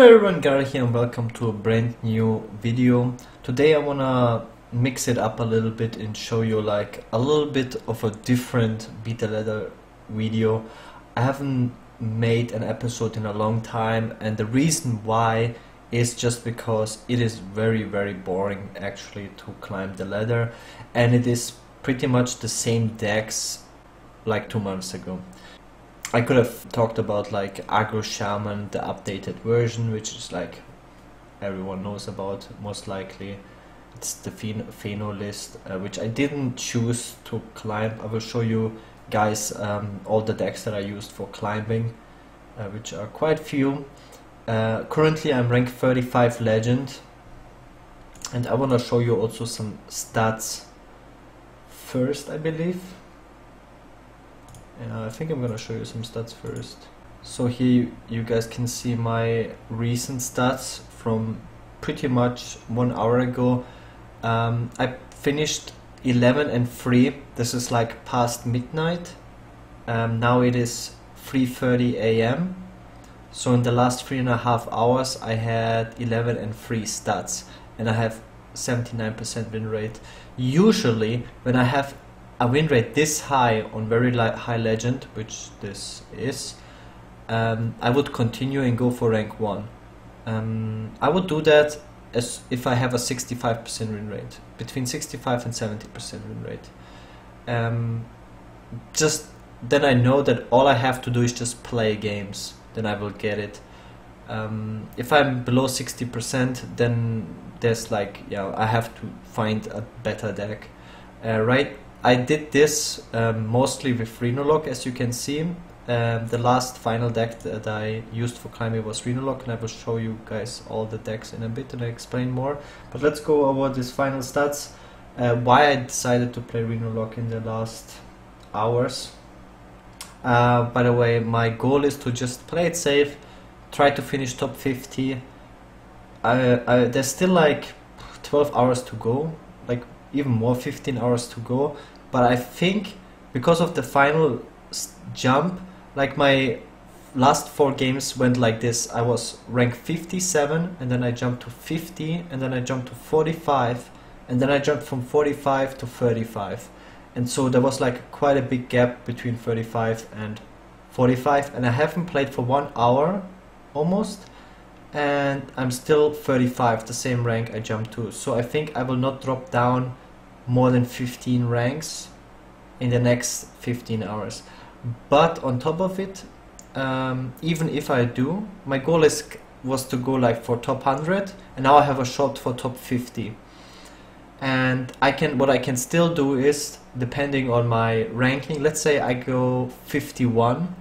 Hello everyone, Gaara here and welcome to a brand new video. Today I wanna mix it up a little bit and show you like a little bit of a different beta ladder video. I haven't made an episode in a long time, and the reason why is just because it is very boring actually to climb the ladder, and it is pretty much the same decks like 2 months ago. I could have talked about like aggro shaman, the updated version, which is like everyone knows about most likely. It's the Reno list, which I didn't choose to climb. I will show you guys all the decks that I used for climbing, which are quite few. Currently I'm rank 35 legend, and I want to show you also some stats first, I believe. I think I'm gonna show you some stats first. So here you guys can see my recent stats from pretty much 1 hour ago. I finished 11 and 3. This is like past midnight. Now it is 3:30 AM. So in the last 3.5 hours I had 11 and 3 stats, and I have 79% win rate. Usually when I have a win rate this high on very high legend, which this is, I would continue and go for rank 1. I would do that as if I have a 65% win rate, between 65 and 70% win rate. Just then I know that all I have to do is just play games, then I will get it. If I'm below 60%, then there's like, yeah, I have to find a better deck. Right, I did this mostly with Reno Warlock, as you can see. The last final deck that I used for climbing was Reno Warlock, and I will show you guys all the decks in a bit and explain more. But let's go over these final stats. Why I decided to play Reno Warlock in the last hours. By the way, my goal is to just play it safe, try to finish top 50. There's still like 12 hours to go, like even more, 15 hours to go. But I think because of the final jump, like my last 4 games went like this. I was rank 57, and then I jumped to 50, and then I jumped to 45, and then I jumped from 45 to 35. And so there was like quite a big gap between 35 and 45, and I haven't played for 1 hour almost, and I'm still 35, the same rank I jumped to. So I think I will not drop down more than 15 ranks in the next 15 hours. But on top of it, even if I do, my goal was to go like for top 100, and now I have a shot for top 50. And what I can still do is, depending on my ranking, let's say I go 51,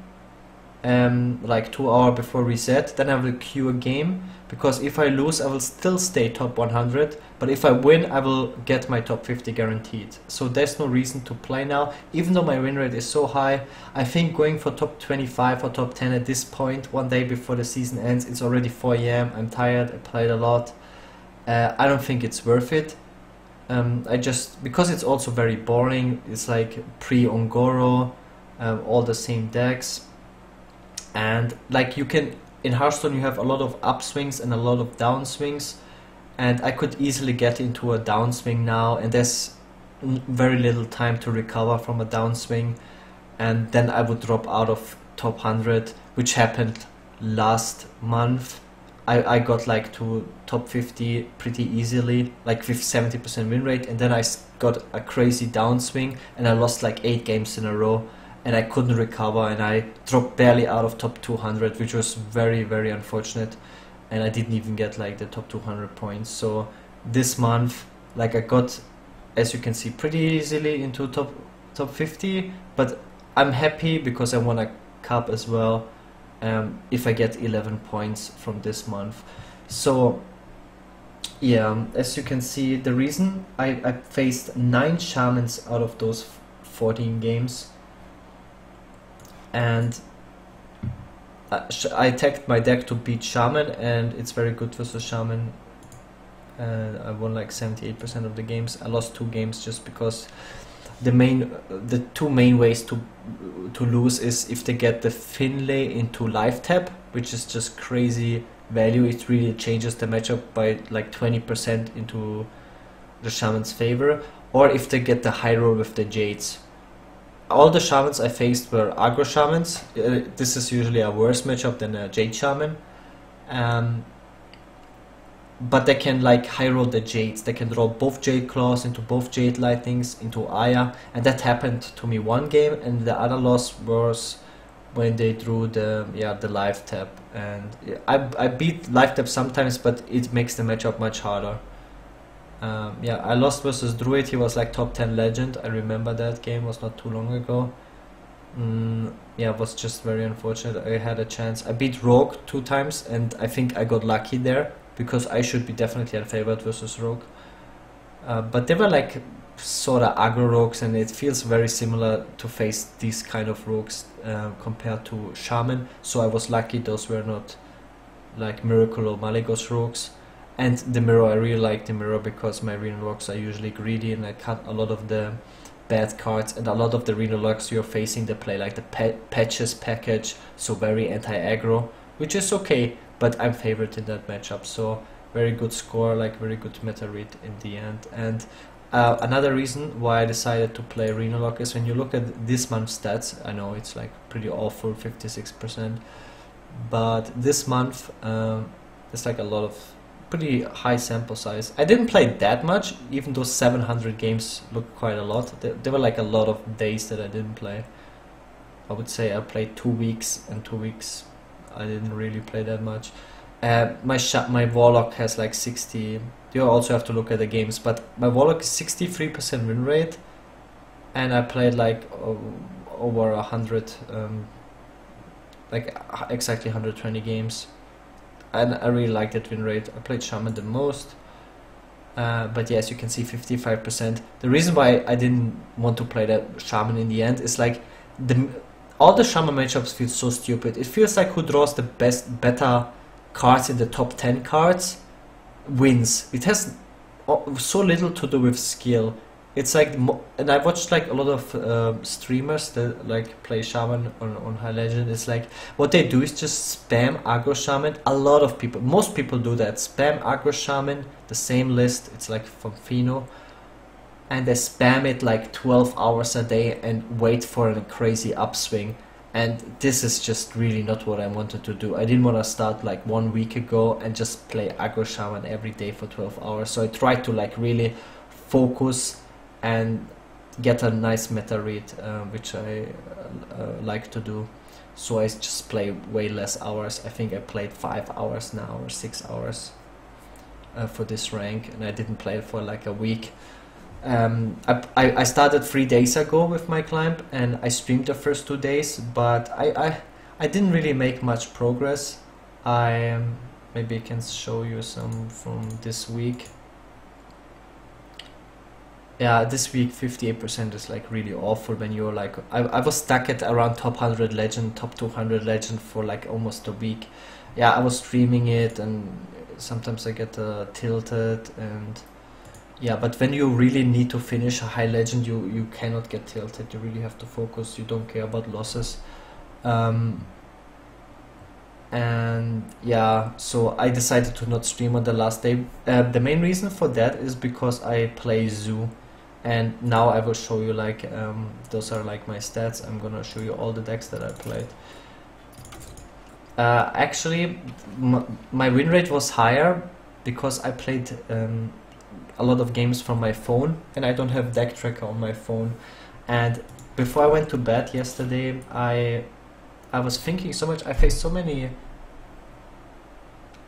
like 2 hours before reset, then I will queue a game, because if I lose I will still stay top 100, but if I win I will get my top 50 guaranteed. So there's no reason to play now, even though my win rate is so high. I think going for top 25 or top 10 at this point, one day before the season ends, it's already 4 AM, I'm tired, I played a lot. I don't think it's worth it. Because it's also very boring. It's like pre-Ongoro, all the same decks, and like you can, in Hearthstone you have a lot of upswings and a lot of downswings, and I could easily get into a downswing now, and there's very little time to recover from a downswing, and then I would drop out of top 100, which happened last month. I got like to top 50 pretty easily, like with 70% win rate, and then I got a crazy downswing and I lost like 8 games in a row, and I couldn't recover, and I dropped barely out of top 200, which was very unfortunate, and I didn't even get like the top 200 points. So this month, like I got, as you can see, pretty easily into top 50, but I'm happy because I won a cup as well. If I get 11 points from this month. So yeah, as you can see, the reason I faced 9 shamans out of those 14 games, and I tagged my deck to beat shaman, and it's very good versus shaman. I won like 78% of the games. I lost 2 games just because the 2 main ways to lose is if they get the Finlay into live tap, which is just crazy value, it really changes the matchup by like 20% into the shaman's favor, or if they get the high roll with the jades. All the shamans I faced were aggro shamans. This is usually a worse matchup than a jade shaman. But they can like high roll the jades. They can draw both jade claws into both jade lightnings into Aya, and that happened to me one game, and the other loss was when they drew the life tap. And I beat life tap sometimes, but it makes the matchup much harder. I lost versus Druid. He was like top 10 legend. I remember that game, was not too long ago. It was just very unfortunate. I had a chance. I beat Rogue 2 times, and I think I got lucky there, because I should be definitely unfavored versus Rogue. But they were like sort of aggro rogues, and it feels very similar to face these kind of rogues compared to Shaman. So I was lucky those were not like Miracle or Malygos rogues. And the mirror, I really like the mirror because my Reno Warlocks are usually greedy, and I cut a lot of the bad cards, and a lot of the Reno Warlocks you're facing, they play like the patches package, so very anti-aggro, which is okay, but I'm favored in that matchup. So very good score, like very good meta read in the end. And another reason why I decided to play Reno Warlock is when you look at this month's stats, I know it's like pretty awful, 56%, but this month it's like a lot of pretty high sample size. I didn't play that much, even though 700 games look quite a lot. There were like a lot of days that I didn't play. I would say I played 2 weeks, and 2 weeks I didn't really play that much. My Warlock has like 60. You also have to look at the games, but my Warlock is 63% win rate, and I played like over 100, like exactly 120 games. And I really like that win rate. I played Shaman the most, but yes, you can see 55%. The reason why I didn't want to play that Shaman in the end is like all the Shaman matchups feel so stupid. It feels like who draws the better cards in the top 10 cards wins. It has so little to do with skill. It's like, and I watched like a lot of streamers that like play Shaman on High Legend. It's like what they do is just spam aggro Shaman. A lot of people, most people do that. Spam aggro Shaman, the same list. It's like from Fino, and they spam it like 12 hours a day and wait for a crazy upswing. And this is just really not what I wanted to do. I didn't want to start like 1 week ago and just play aggro Shaman every day for 12 hours. So I tried to like really focus and get a nice meta read, which I like to do. So I just play way less hours. I think I played 5 hours now or 6 hours for this rank, and I didn't play it for like a week. I started 3 days ago with my climb, and I streamed the first 2 days, but I didn't really make much progress. Maybe I can show you some from this week. Yeah, this week 58% is like really awful when you're like, I was stuck at around top 100 legend, top 200 legend for like almost a week. Yeah, I was streaming it, and sometimes I get tilted, and yeah, but when you really need to finish a high legend, you cannot get tilted. You really have to focus. You don't care about losses. And yeah, so I decided to not stream on the last day. The main reason for that is because I play Zoo. And now I will show you like those are like my stats. I'm gonna show you all the decks that I played. Actually, my win rate was higher because I played a lot of games from my phone, and I don't have deck tracker on my phone. And before I went to bed yesterday, I was thinking so much. I faced so many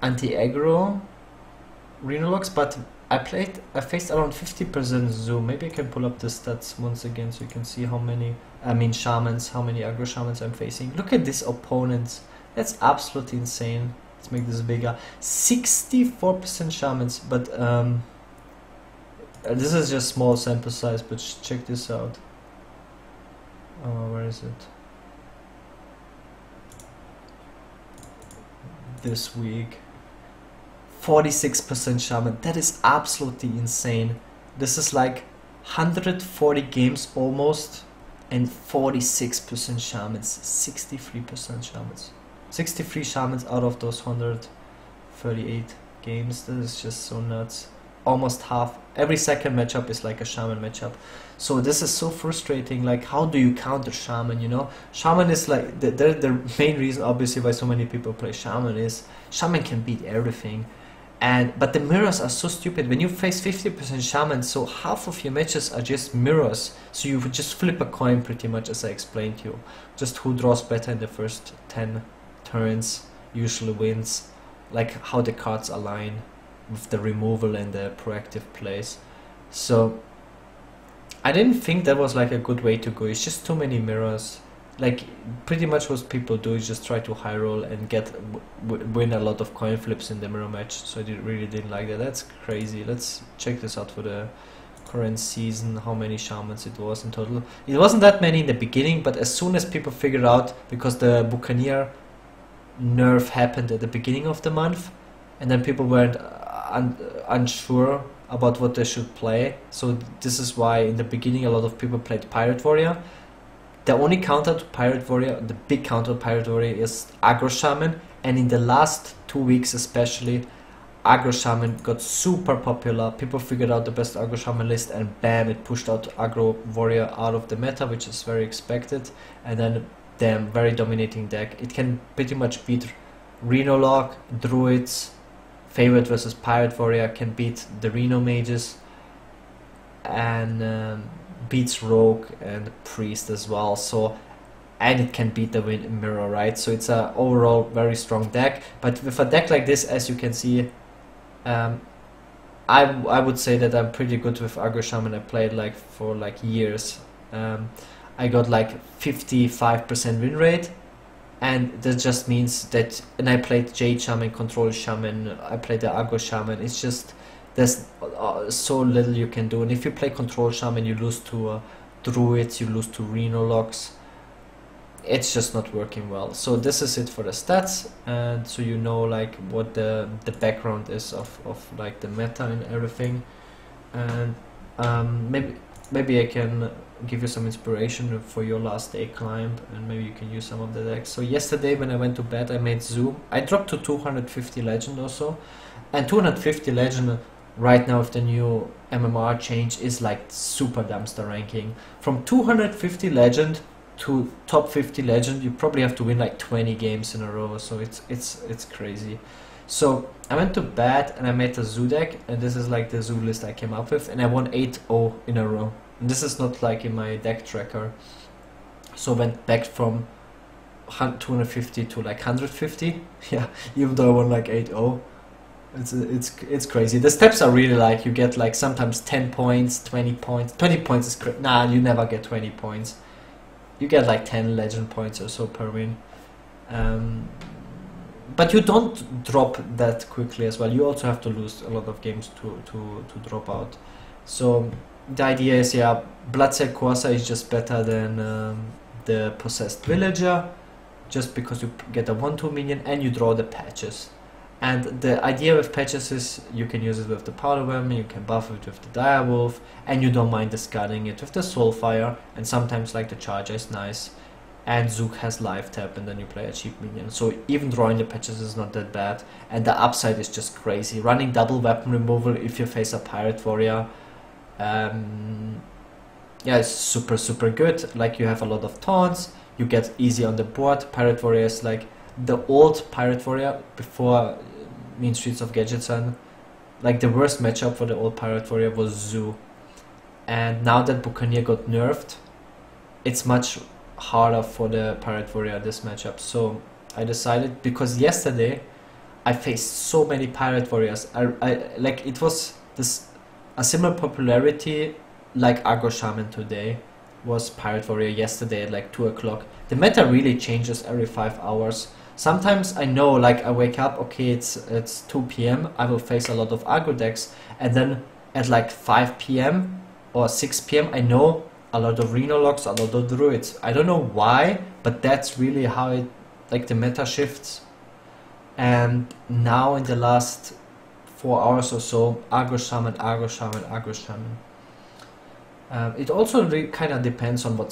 anti-aggro Reno Warlocks, but I faced around 50% Zoo. Maybe I can pull up the stats once again so you can see how many, Shamans, how many aggro Shamans I'm facing. Look at these opponents. That's absolutely insane. Let's make this bigger. 64% Shamans, but this is just small sample size, but check this out. Where is it? This week. 46% Shaman. That is absolutely insane. This is like 140 games almost, and 46% Shamans, 63% Shamans. 63 Shamans out of those 100 38 games. This is just so nuts. Almost half. Every second matchup is like a shaman matchup. So this is so frustrating. Like, how do you counter shaman, you know? Shaman is like, the main reason obviously why so many people play shaman is shaman can beat everything. But the mirrors are so stupid. When you face 50% shaman, so half of your matches are just mirrors. So you would just flip a coin pretty much, as I explained to you. Just who draws better in the first 10 turns usually wins. Like how the cards align with the removal and the proactive plays. So I didn't think that was like a good way to go. It's just too many mirrors. Like pretty much what people do is just try to high roll and win a lot of coin flips in the mirror match. So I really didn't like that. That's crazy. Let's check this out for the current season, how many shamans it was in total. It wasn't that many in the beginning, but as soon as people figured out, because the Buccaneer nerf happened at the beginning of the month, and then people weren't unsure about what they should play. So this is why in the beginning a lot of people played Pirate Warrior. The only counter to Pirate Warrior, the big counter to Pirate Warrior, is aggro shaman, and in the last 2 weeks especially, aggro shaman got super popular. People figured out the best aggro shaman list, and bam, it pushed out aggro warrior out of the meta, which is very expected. And then damn, very dominating deck. It can pretty much beat Reno Warlock, Druids, favorite versus Pirate Warrior, can beat the Reno Mages, and beats Rogue and Priest as well. So, and it can beat the Mirror, right? So it's a overall very strong deck. But with a deck like this, as you can see, I would say that I'm pretty good with aggro shaman. I played like for like years. I got like 55% win rate, and that just means that. And I played Jade shaman, control shaman. I played the aggro shaman. It's just there's so little you can do. And if you play control shaman, you lose to druids, you lose to Reno locks. It's just not working well. So this is it for the stats, and so you know like what the background is of like the meta and everything. And maybe I can give you some inspiration for your last day climb, and maybe you can use some of the decks. So yesterday when I went to bed, I made Zoom. I dropped to 250 legend or so, and 250 legend right now with the new MMR change is like super dumpster ranking. From 250 legend to top 50 legend, you probably have to win like 20 games in a row. So it's crazy. So I went to bed and I made a zoo deck, and this is like the zoo list I came up with, and I won 8-0 in a row. And this is not like in my deck tracker. So I went back from 250 to like 150. Yeah, even though I won like 8-0. It's crazy. The steps are really like, you get like sometimes 10 points, 20 points. 20 points is nah, you never get 20 points. You get like 10 legend points or so per win. But you don't drop that quickly as well. You also have to lose a lot of games to drop out. So the idea is, yeah, Bloodsail Corsa is just better than the Possessed Villager, just because you get a 1/2 minion and you draw the patches. And the idea with patches is you can use it with the Powder Worm, you can buff it with the Direwolf, and you don't mind discarding it with the Soulfire, and sometimes like the Charger is nice. And Zook has life tap, and then you play a cheap minion. So even drawing the patches is not that bad, and the upside is just crazy. Running double weapon removal if you face a Pirate Warrior, yeah, it's super good. Like, you have a lot of taunts, you get easy on the board. Pirate Warrior is like the old Pirate Warrior before Mean Streets of Gadgetzan. Like, the worst matchup for the old Pirate Warrior was Zoo, and now that Buccaneer got nerfed, it's much harder for the Pirate Warrior this matchup. So I decided, because yesterday I faced so many Pirate Warriors, I like, it was a similar popularity like aggro shaman today was Pirate Warrior yesterday at like 2 o'clock. The meta really changes every 5 hours. Sometimes I know, like, I wake up, okay, it's 2 p.m, I will face a lot of aggro decks, and then at like 5 p.m. or 6 p.m. I know a lot of Reno locks, a lot of druids. I don't know why, but that's really how it, like, the meta shifts. And now in the last 4 hours or so, aggro shaman, aggro shaman, aggro shaman. It also kind of depends on what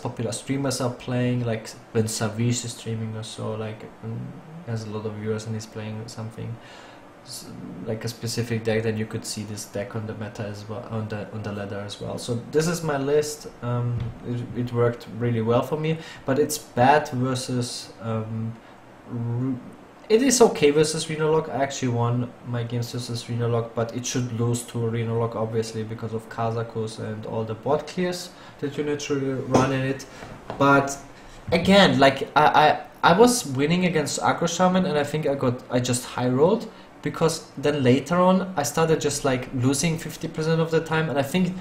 popular streamers are playing, like when Savish is streaming or so. Like, has a lot of viewers and he's playing something like a specific deck, then you could see this deck on the meta as well, on the ladder as well. So this is my list. It worked really well for me, but it's bad versus it is okay versus Reno Lock. I actually won my games versus Reno Lock, but it should lose to Reno Lock obviously because of Kazakus and all the bot clears that you naturally run in it. But again, like I was winning against aggro shaman, and I think I just high rolled, because then later on I started just like losing 50% of the time, and I think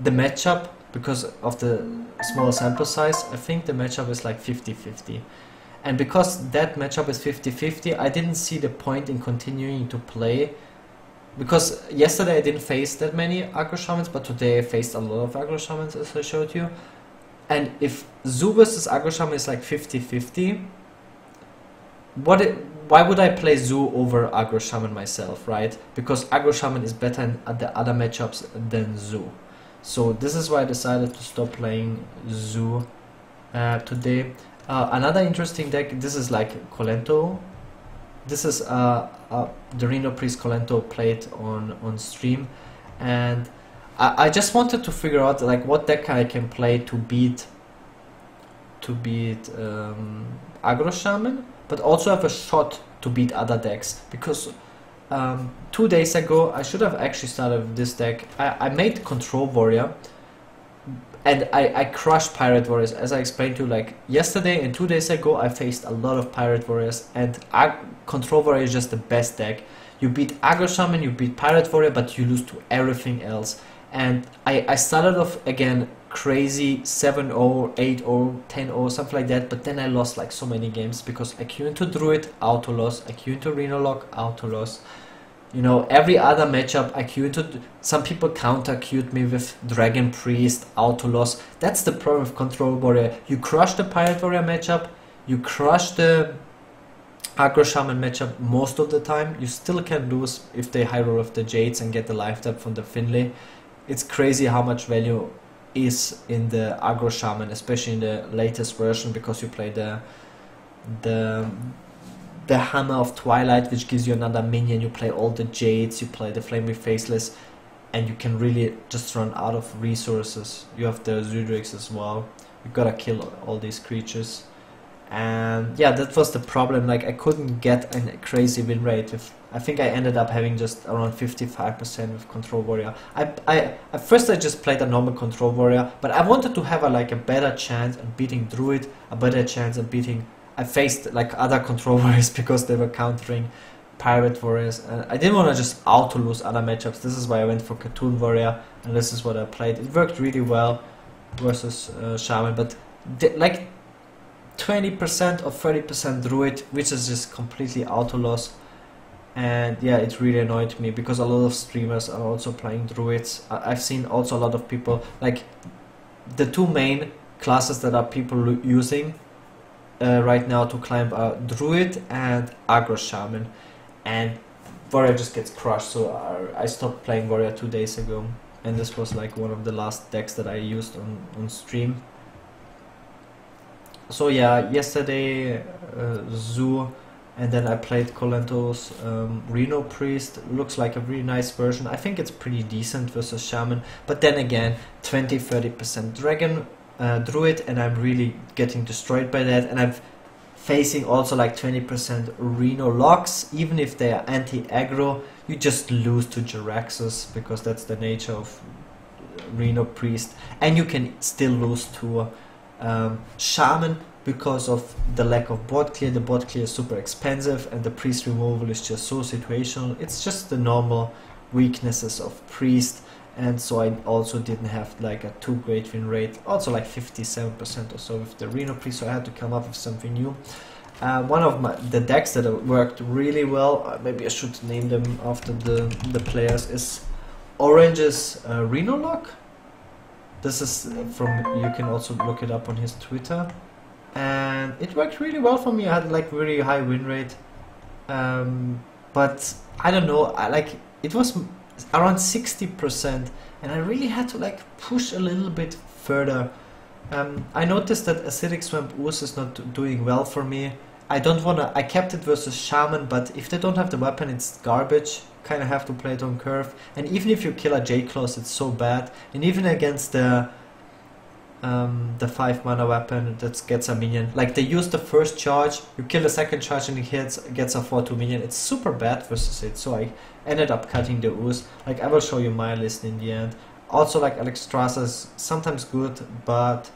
the matchup, because of the small sample size, I think the matchup is like 50-50. And because that matchup is 50-50, I didn't see the point in continuing to play. Because yesterday I didn't face that many aggro shamans, but today I faced a lot of aggro shamans, as I showed you. And if Zoo versus aggro shaman is like 50-50, why would I play Zoo over aggro shaman myself, right? Because aggro shaman is better in the other matchups than Zoo. So this is why I decided to stop playing Zoo today. Another interesting deck, this is like Kolento. This is the Reno Priest Kolento played on stream, and I just wanted to figure out like what deck I can play to beat aggro shaman, but also have a shot to beat other decks. Because 2 days ago I should have actually started with this deck. I made Control Warrior, and I crushed Pirate Warriors, as I explained to you, like yesterday and 2 days ago. I faced a lot of Pirate Warriors, and Control Warrior is just the best deck. You beat Aggro Shaman, you beat Pirate Warrior, but you lose to everything else. And I started off again crazy 7-0, 8-0, 10-0, something like that, but then I lost like so many games because I queue into Druid, auto loss, I queue into Reno Lock, auto loss. You know, every other matchup I queue into, some people counter queued me with Dragon Priest, auto loss. That's the problem with Control Warrior. You crush the Pirate Warrior matchup, you crush the Aggro Shaman matchup most of the time. You still can lose if they high roll with the Jades and get the life tap from the Finlay. It's crazy how much value is in the Aggro Shaman, especially in the latest version, because you play the Hammer of Twilight, which gives you another minion. You play all the Jades, you play the Flaming Faceless, and you can really just run out of resources. You have the Zudrix as well. You gotta kill all these creatures. And yeah, that was the problem. Like I couldn't get a crazy win rate with, I think I ended up having just around 55% with Control Warrior. At first I just played a normal Control Warrior, but I wanted to have a better chance at beating Druid, a better chance at beating. I faced like other Control Warriors because they were countering Pirate Warriors, and I didn't want to just auto lose other matchups. This is why I went for Cartoon Warrior, and this is what I played. It worked really well versus Shaman, but like 20% or 30% Druid, which is just completely auto loss. And yeah, it really annoyed me because a lot of streamers are also playing Druids. I've seen also a lot of people, like the two main classes that are people using right now to climb are Druid and Aggro Shaman, and Warrior just gets crushed. So I stopped playing Warrior 2 days ago, and this was like one of the last decks that I used on stream. So yeah, yesterday Zoo, and then I played Kolento's Reno Priest. Looks like a really nice version. I think it's pretty decent versus Shaman, but then again 20-30% Dragon Druid, and I'm really getting destroyed by that. And I'm facing also like 20% Reno Locks. Even if they are anti-aggro, you just lose to Jaraxxus because that's the nature of Reno Priest, and you can still lose to Shaman because of the lack of bot clear. The bot clear is super expensive, and the priest removal is just so situational. It's just the normal weaknesses of priest, and so I also didn't have like a too great win rate, also like 57% or so with the Reno Priest, so I had to come up with something new. One of the decks that worked really well, maybe I should name them after the players, is Orange's Reno Lock. This is from, you can also look it up on his Twitter, and it worked really well for me. I had like very high win rate, but I don't know, it was around 60%, and I really had to like push a little bit further. I noticed that Acidic Swamp Ooze is not doing well for me, I don't wanna. I kept it versus shaman, but if they don't have the weapon, it's garbage. Kind of have to play it on curve. And even if you kill a Jade Claws, it's so bad. And even against the 5 mana weapon that gets a minion, like they use the first charge, you kill the second charge and it gets a 4/2 minion. It's super bad versus it. So I ended up cutting the ooze. Like I will show you my list in the end. Also, like Alexstrasza is sometimes good, but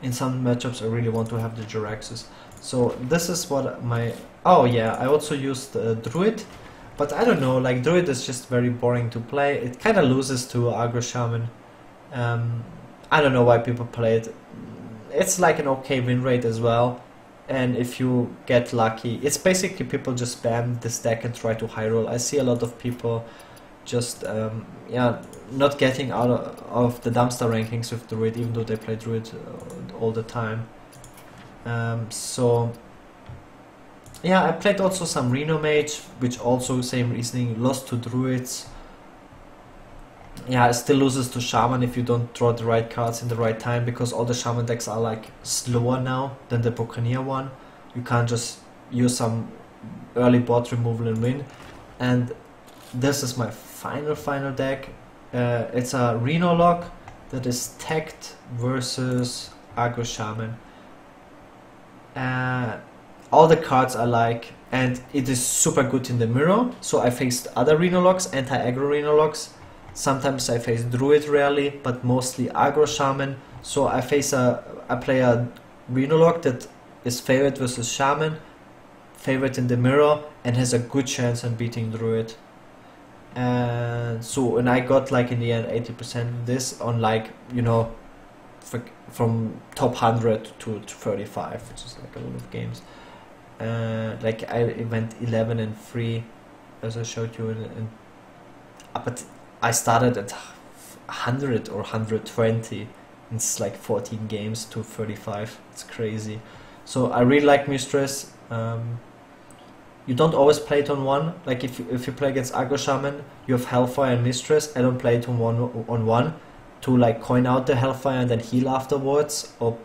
in some matchups I really want to have the Jiraxxus. So this is what my... Oh yeah, I also used Druid, but I don't know, like Druid is just very boring to play. It kind of loses to aggro shaman. I don't know why people play it. It's like an okay win rate as well, and if you get lucky, it's basically people just spam this deck and try to high roll. I see a lot of people just yeah, not getting out of the dumpster rankings with Druid, even though they play Druid all the time. So yeah, I played also some Reno Mage, which also same reasoning, lost to Druids. Yeah, it still loses to Shaman if you don't draw the right cards in the right time, because all the Shaman decks are like slower now than the Buccaneer one. You can't just use some early bot removal and win. And this is my final deck. It's a Reno Warlock that is tagged versus aggro Shaman. All the cards I like, and it is super good in the mirror. So I faced other Reno Warlocks, anti-aggro Reno Warlocks. Sometimes I face Druid, rarely, but mostly aggro Shaman. So I play a Reno Warlock that is favorite versus Shaman, favorite in the mirror, and has a good chance on beating Druid. And so, and I got like in the end 80% of this on, like, you know, from top 100 to 35, which is like a lot of games. Like I went 11-3, as I showed you, but I started at 100 or 120. It's like 14 games to 35. It's crazy. So I really like Mistress. You don't always play it on one. Like if you play against aggro Shaman, you have Hellfire and Mistress. I don't play it on one to like coin out the Hellfire and then heal afterwards, or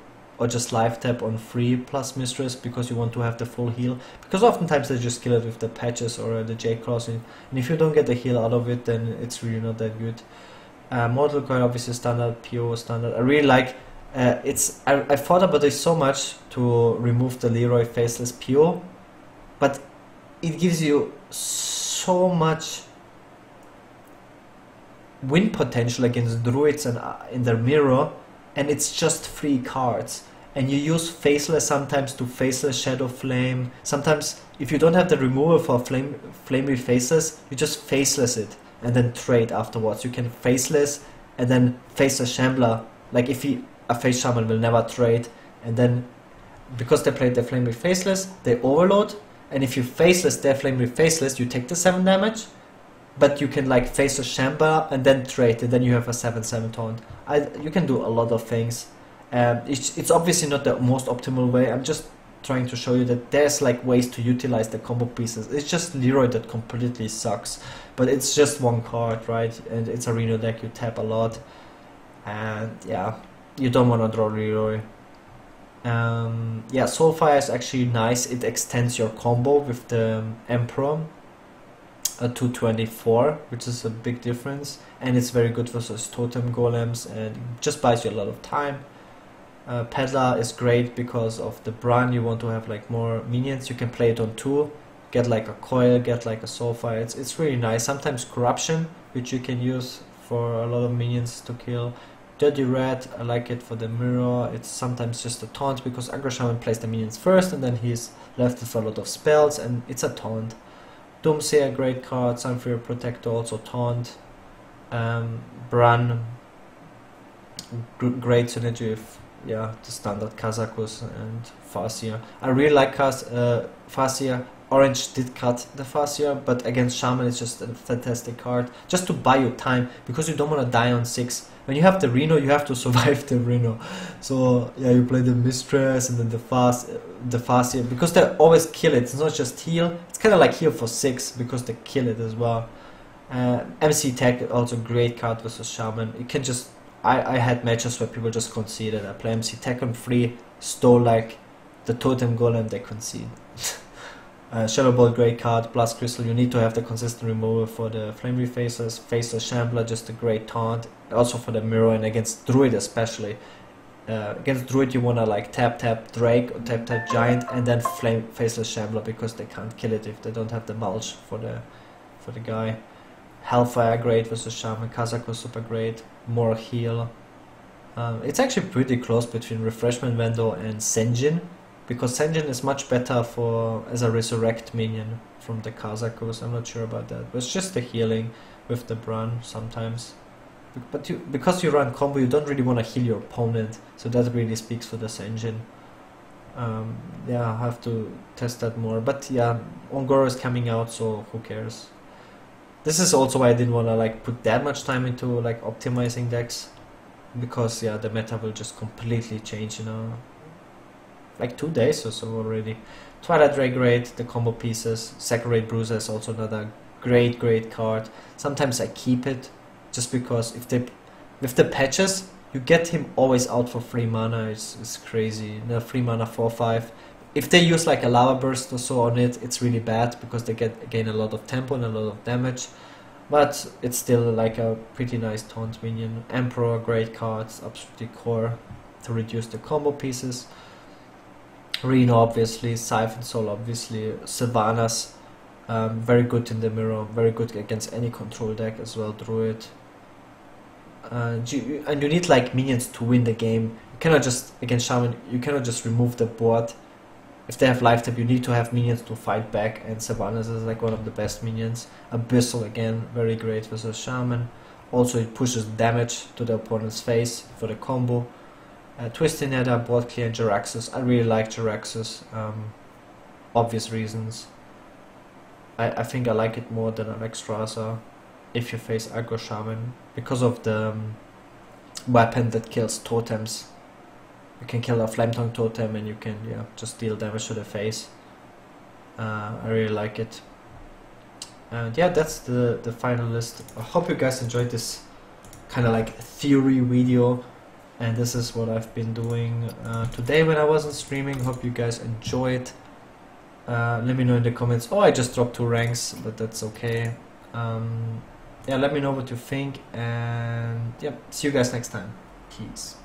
just live tap on 3 plus Mistress because you want to have the full heal. Because oftentimes they just kill it with the patches or the Jade Claws, and if you don't get the heal out of it, then it's really not that good. Mortal Coil obviously standard, PO standard. I really like I thought about this so much to remove the Leroy Faceless PO, but it gives you so much win potential against Druids and in their mirror, and it's just 3 cards. And you use Faceless sometimes to Faceless Shadow Flame. Sometimes if you don't have the removal for Flamey Faceless, you just Faceless it and then trade afterwards. You can Faceless and then Faceless Shambler. Like a Face Shaman will never trade, and then because they played the Flamey Faceless, they overload, and if you Faceless their Flamey Faceless, you take the 7 damage, but you can like Faceless Shambler and then trade, and then you have a 7/7 taunt. You can do a lot of things. It's obviously not the most optimal way. I'm just trying to show you that there's like ways to utilize the combo pieces. It's just Leroy that completely sucks, but it's just 1 card, right? And it's a Reno deck, you tap a lot, and yeah, you don't want to draw Leroy. Yeah, Soulfire is actually nice. It extends your combo with the Emperor to 24, which is a big difference, and it's very good versus Totem Golems, and it just buys you a lot of time. Peddler is great because of the Brun. You want to have like more minions. You can play it on 2, get like a Coil, get like a Soulfire. It's really nice. Sometimes Corruption, which you can use for a lot of minions to kill. Dirty Red, I like it for the mirror. It's sometimes just a taunt because aggro Shaman plays the minions first and then he's left with a lot of spells, and it's a taunt. Doomsayer, great card. Sunfear Protector, also taunt. Brun, great synergy with, yeah, the standard Kazakus and Farseer. I really like Farseer. Orange did cut the Farseer, but against Shaman it's just a fantastic card. Just to buy you time, because you don't want to die on 6. When you have the Reno, you have to survive the Reno. So yeah, you play the Mistress and then the Farseer, because they always kill it. It's not just heal. It's kind of like heal for 6 because they kill it as well. MC Tech, also great card versus Shaman. You can just I had matches where people just conceded. I play MC Tech on 3, stole like the totem golem, they concede. Shadow Ball, great card. Blast Crystal, you need to have the consistent removal for the Flame Refacers. Faceless Shambler, just a great taunt. Also for the mirror, and against Druid especially. Against Druid you wanna like tap Drake or tap Giant and then flame Faceless Shambler, because they can't kill it if they don't have the mulch for the guy. Hellfire, great versus Shaman. Kazako, super great. More heal. It's actually pretty close between Refreshment Vendor and Senjin, because Senjin is much better as a resurrect minion from the Kazakos. I'm not sure about that, but it's just the healing with the Brun sometimes. But because you run combo, you don't really want to heal your opponent, so that really speaks for the Senjin. Yeah, I have to test that more, but yeah, Ongoro is coming out, so who cares. This is also why I didn't want to like put that much time into like optimizing decks, because yeah, the meta will just completely change in like 2 days or so already. Twilight Ray, great. The combo pieces. Saccharate Bruiser is also another great card. Sometimes I keep it just because with the patches you get him always out for 3 mana. It's crazy. 3 mana 4/5. If they use like a Lava Burst or so on it, it's really bad because they gain a lot of tempo and a lot of damage. But it's still like a pretty nice taunt minion. Emperor, great cards, absolutely core to reduce the combo pieces. Reno, obviously. Siphon Soul, obviously. Sylvanas, very good in the mirror, very good against any control deck as well. Druid. And you need like minions to win the game. You cannot just, against Shaman, you cannot just remove the board. If they have life tap, you need to have minions to fight back, and Sylvanas is like one of the best minions. Abyssal, again, very great versus Shaman. Also it pushes damage to the opponent's face for the combo. Twisted Nether, board clear, and Jaraxxus. I really like Jaraxxus. Obvious reasons. I think I like it more than Alexstrasza if you face aggro Shaman, because of the weapon that kills totems. You can kill a Flame Tongue totem and you can just deal damage to the face. I really like it. And yeah, that's the final list. I hope you guys enjoyed this kind of like theory video. And this is what I've been doing today when I wasn't streaming. Hope you guys enjoyed. Let me know in the comments. Oh, I just dropped 2 ranks, but that's okay. Yeah, let me know what you think. And yeah, see you guys next time. Peace.